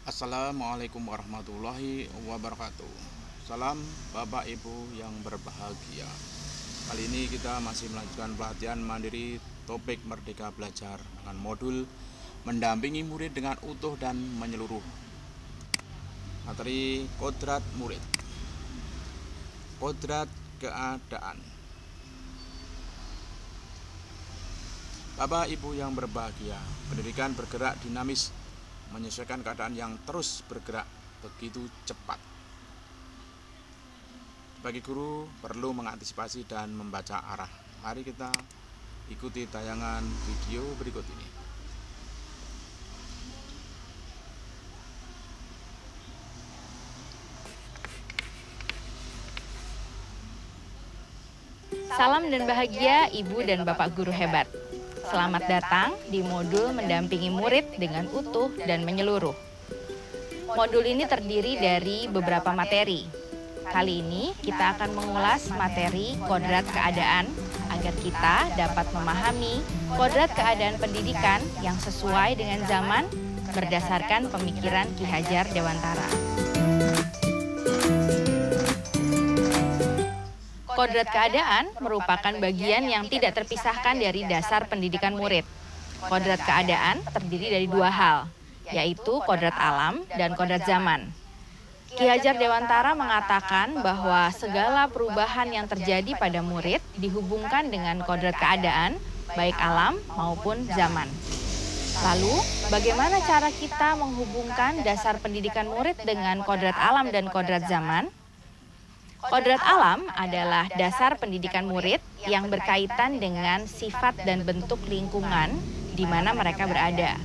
Assalamualaikum warahmatullahi wabarakatuh. Salam Bapak Ibu yang berbahagia. Kali ini kita masih melanjutkan pelatihan mandiri topik Merdeka Belajar dengan modul mendampingi murid dengan utuh dan menyeluruh. Materi kodrat murid. Kodrat keadaan. Bapak Ibu yang berbahagia, pendidikan bergerak dinamis, menyesuaikan keadaan yang terus bergerak begitu cepat. Bagi guru perlu mengantisipasi dan membaca arah. Mari kita ikuti tayangan video berikut ini. Salam dan bahagia Ibu dan Bapak guru hebat. Selamat datang di modul mendampingi murid dengan utuh dan menyeluruh. Modul ini terdiri dari beberapa materi. Kali ini kita akan mengulas materi kodrat keadaan agar kita dapat memahami kodrat keadaan pendidikan yang sesuai dengan zaman berdasarkan pemikiran Ki Hajar Dewantara. Kodrat keadaan merupakan bagian yang tidak terpisahkan dari dasar pendidikan murid. Kodrat keadaan terdiri dari dua hal, yaitu kodrat alam dan kodrat zaman. Ki Hajar Dewantara mengatakan bahwa segala perubahan yang terjadi pada murid dihubungkan dengan kodrat keadaan, baik alam maupun zaman. Lalu, bagaimana cara kita menghubungkan dasar pendidikan murid dengan kodrat alam dan kodrat zaman? Kodrat alam adalah dasar pendidikan murid yang berkaitan dengan sifat dan bentuk lingkungan di mana mereka berada.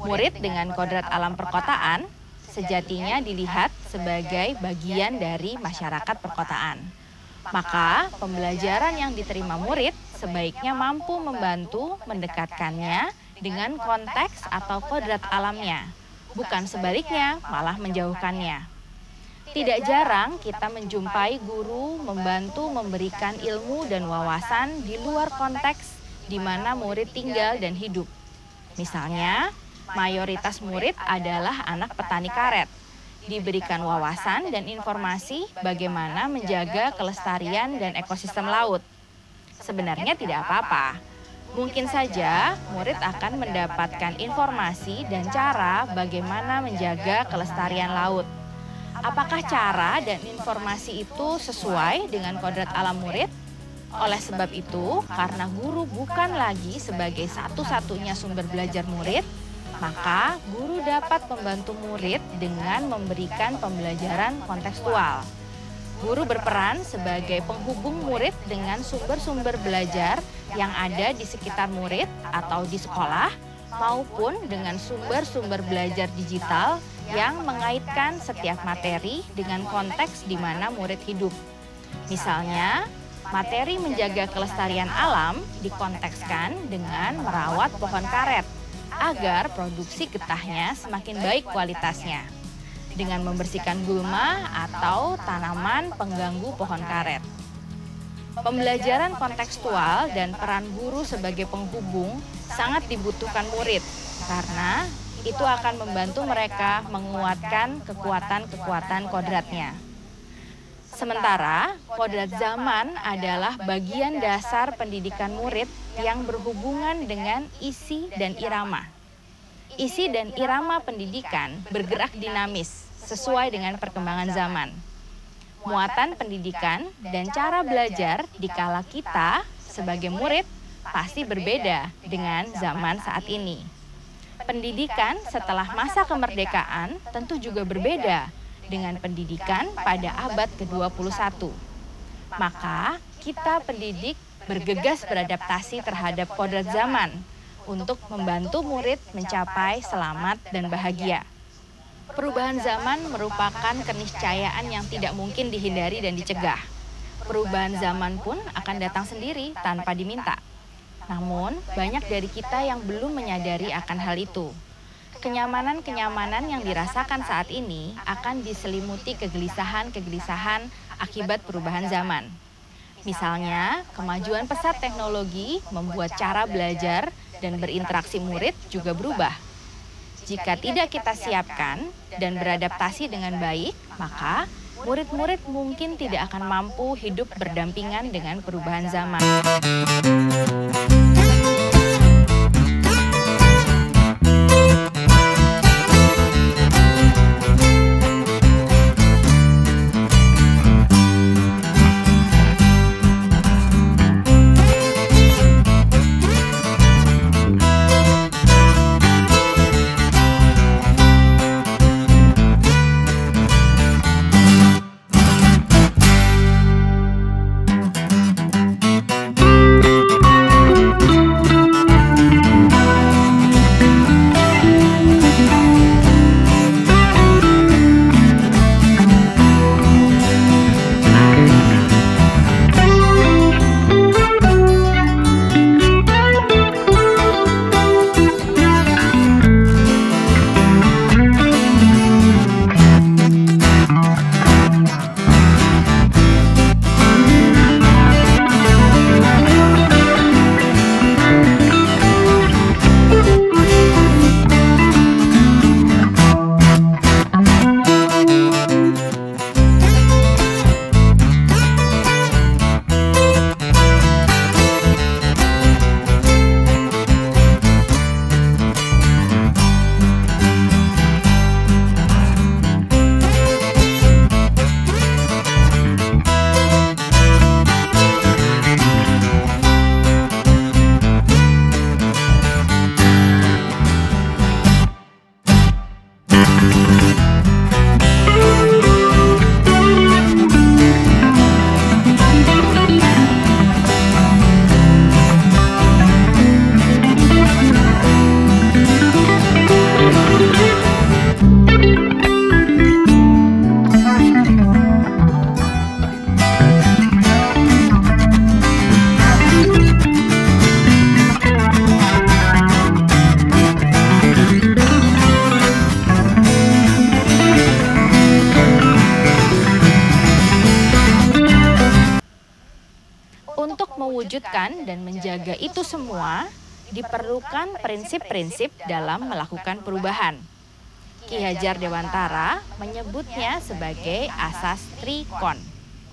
Murid dengan kodrat alam perkotaan sejatinya dilihat sebagai bagian dari masyarakat perkotaan. Maka, pembelajaran yang diterima murid sebaiknya mampu membantu mendekatkannya dengan konteks atau kodrat alamnya, bukan sebaliknya malah menjauhkannya. Tidak jarang kita menjumpai guru membantu memberikan ilmu dan wawasan di luar konteks di mana murid tinggal dan hidup. Misalnya, mayoritas murid adalah anak petani karet. Diberikan wawasan dan informasi bagaimana menjaga kelestarian dan ekosistem laut. Sebenarnya tidak apa-apa. Mungkin saja murid akan mendapatkan informasi dan cara bagaimana menjaga kelestarian laut. Apakah cara dan informasi itu sesuai dengan kodrat alam murid? Oleh sebab itu, karena guru bukan lagi sebagai satu-satunya sumber belajar murid, maka guru dapat membantu murid dengan memberikan pembelajaran kontekstual. Guru berperan sebagai penghubung murid dengan sumber-sumber belajar yang ada di sekitar murid atau di sekolah, maupun dengan sumber-sumber belajar digital yang mengaitkan setiap materi dengan konteks di mana murid hidup. Misalnya, materi menjaga kelestarian alam dikontekskan dengan merawat pohon karet agar produksi getahnya semakin baik kualitasnya, dengan membersihkan gulma atau tanaman pengganggu pohon karet. Pembelajaran kontekstual dan peran guru sebagai penghubung sangat dibutuhkan murid karena itu akan membantu mereka menguatkan kekuatan-kekuatan kodratnya. Sementara, kodrat zaman adalah bagian dasar pendidikan murid yang berhubungan dengan isi dan irama. Isi dan irama pendidikan bergerak dinamis sesuai dengan perkembangan zaman. Muatan pendidikan dan cara belajar dikala kita sebagai murid pasti berbeda dengan zaman saat ini. Pendidikan setelah masa kemerdekaan tentu juga berbeda dengan pendidikan pada abad ke-21. Maka, kita pendidik bergegas beradaptasi terhadap kodrat zaman untuk membantu murid mencapai selamat dan bahagia. Perubahan zaman merupakan keniscayaan yang tidak mungkin dihindari dan dicegah. Perubahan zaman pun akan datang sendiri tanpa diminta. Namun, banyak dari kita yang belum menyadari akan hal itu. Kenyamanan-kenyamanan yang dirasakan saat ini akan diselimuti kegelisahan-kegelisahan akibat perubahan zaman. Misalnya, kemajuan pesat teknologi membuat cara belajar dan berinteraksi murid juga berubah. Jika tidak kita siapkan dan beradaptasi dengan baik, maka murid-murid mungkin tidak akan mampu hidup berdampingan dengan perubahan zaman. Untuk mewujudkan dan menjaga itu semua, diperlukan prinsip-prinsip dalam melakukan perubahan. Ki Hajar Dewantara menyebutnya sebagai asas trikon,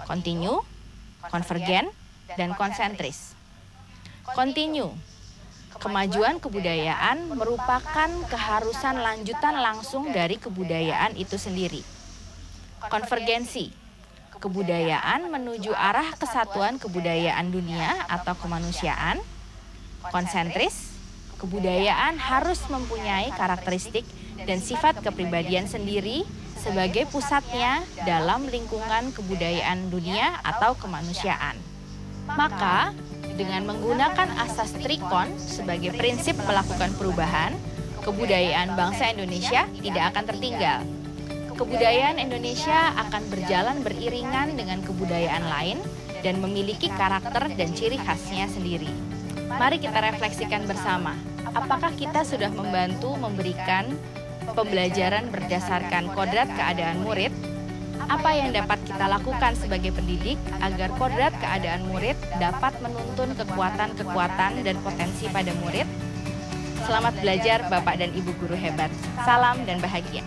kontinu, konvergen, dan konsentris. Kontinu, kemajuan kebudayaan merupakan keharusan lanjutan langsung dari kebudayaan itu sendiri. Konvergensi, kebudayaan menuju arah kesatuan kebudayaan dunia atau kemanusiaan. Konsentris, kebudayaan harus mempunyai karakteristik dan sifat kepribadian sendiri sebagai pusatnya dalam lingkungan kebudayaan dunia atau kemanusiaan. Maka, dengan menggunakan asas trikon sebagai prinsip melakukan perubahan, kebudayaan bangsa Indonesia tidak akan tertinggal. Kebudayaan Indonesia akan berjalan beriringan dengan kebudayaan lain dan memiliki karakter dan ciri khasnya sendiri. Mari kita refleksikan bersama, apakah kita sudah membantu memberikan pembelajaran berdasarkan kodrat keadaan murid? Apa yang dapat kita lakukan sebagai pendidik agar kodrat keadaan murid dapat menuntun kekuatan-kekuatan dan potensi pada murid? Selamat belajar Bapak dan Ibu guru hebat. Salam dan bahagia.